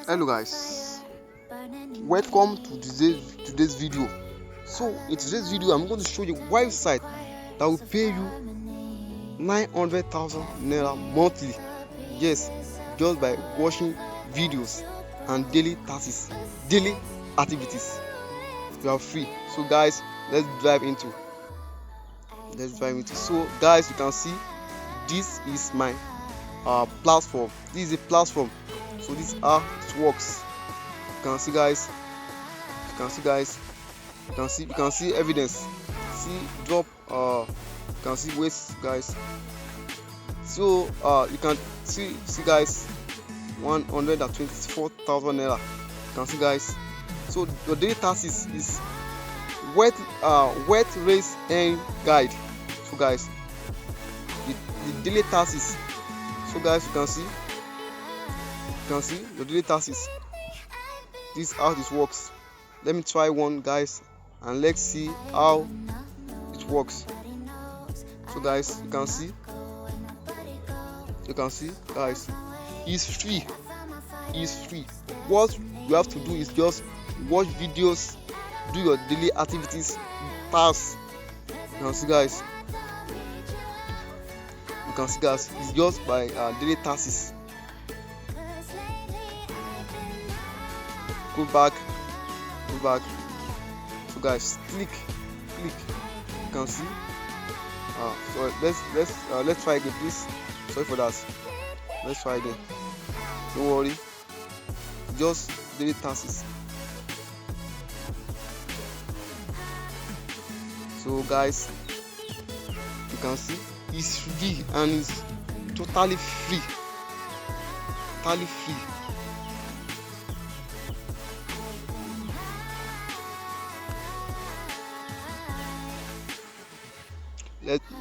Hello guys, welcome to today's video. So in today's video I'm going to show you a website that will pay you 900,000 naira monthly. Yes, just by watching videos and daily tasks, daily activities. You are free. So guys, let's dive into. So guys, you can see this is my platform. This is a platform. So this is how it works. You can see guys. You can see evidence. See drop. You can see weights, guys. So you can see guys, 124,000 naira. You can see guys. So your daily task is wet race and guide. So guys, the daily task is. So guys, you can see your daily tasks. This is how this works. Let me try one, guys, and let's see how it works. So guys, you can see guys, it's free. What you have to do is just watch videos, do your daily activities, tasks. You can see guys, it's just by daily tasks. Go back. So guys, click. You can see. So let's try again, please. Sorry for that. Let's try again. Don't worry. Just daily tasks. So guys, you can see it's free and it's totally free.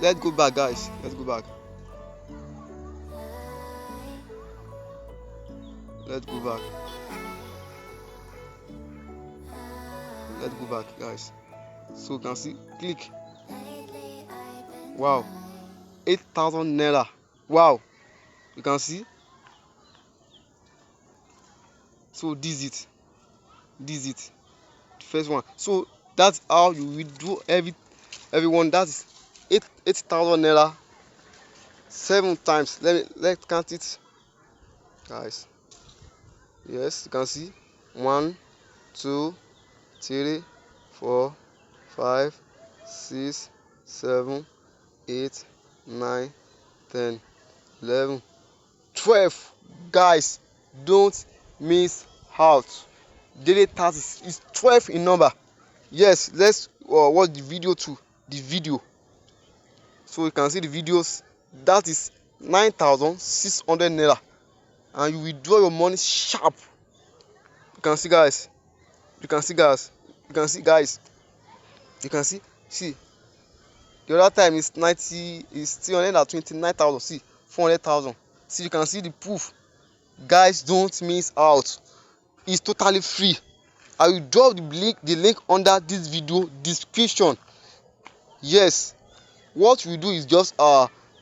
Let's go back, guys. Let's go back, guys. So you can see, click. Wow, 8,000 naira. Wow, you can see. So this is it, the first one. So that's how you will do everyone. That's 8,000 naira 7 times. Let's count it, guys. Yes, you can see 1, 2, 3, 4, 5, 6, 7, 8, 9, 10, 11, 12. Guys, don't miss out. Daily tasks is 12 in number. Yes, let's watch the video too. So you can see the videos. That is 9,600 naira, and you withdraw your money sharp. You can see guys. See, the other time is 329,000. See, 400,000. See, you can see the proof. Guys, don't miss out. It's totally free. I will drop the link under this video description. Yes, what you do is just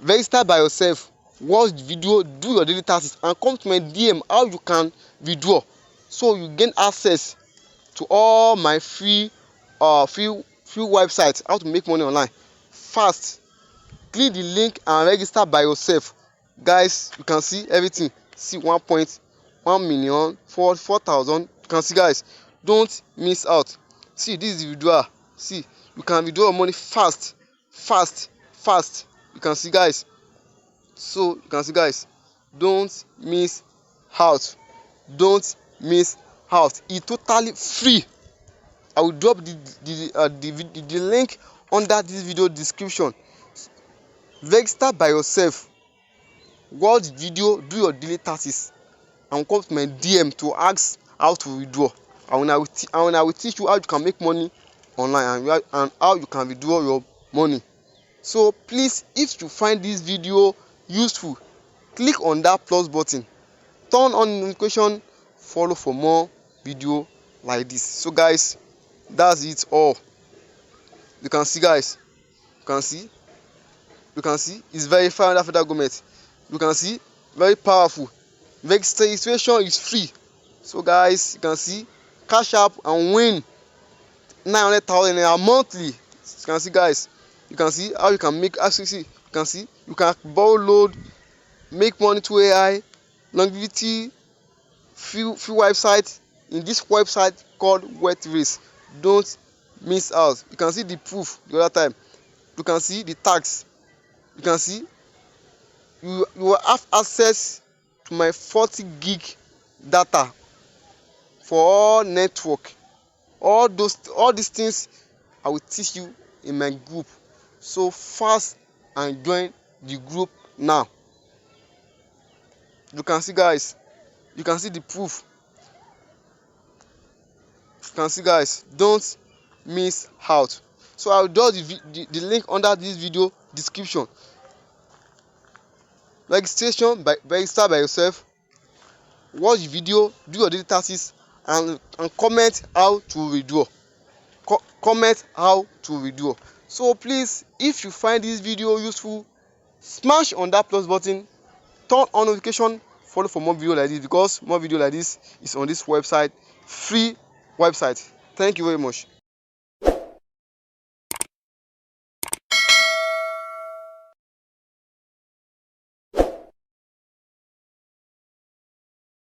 register by yourself, watch the video, do your daily tasks, and come to my DM how you can withdraw, so you gain access to all my free websites, how to make money online fast. Click the link and register by yourself. Guys, you can see everything. See 1.1 million, 4,000. You can see guys, don't miss out. See, this is the withdrawal. See, you can withdraw money fast. You can see guys. So you can see guys, don't miss out. It's totally free. I will drop the link under this video description. Register by yourself, watch the video, do your daily tasks, and come to my DM to ask how to withdraw. And I will teach you how you can make money online and how you can withdraw your money. So please, if you find this video useful, click on that plus button, turn on notification, follow for more video like this. So guys, that's it all. You can see guys, it's verified under federal government. You can see, very powerful. Registration is free. So guys, you can see cash app and win 900,000 naira monthly. You can see guys, you can see how you can make access. You can see you can borrow load, make money to AI, longevity, few websites in this website called WEALTHRISE. Don't miss out. You can see the proof the other time. You can see the tax. You can see you will have access to my 40 gig data for all network. All these things I will teach you in my group. So fast and join the group now. You can see guys, you can see the proof. You can see guys, don't miss out. So I will drop the link under this video description. Register by yourself, watch the video, do your daily tasks, and comment how to withdraw. Comment how to withdraw. So please, if you find this video useful, smash on that plus button, turn on notification, follow for more video like this, because more video like this is on this website, free website. Thank you very much.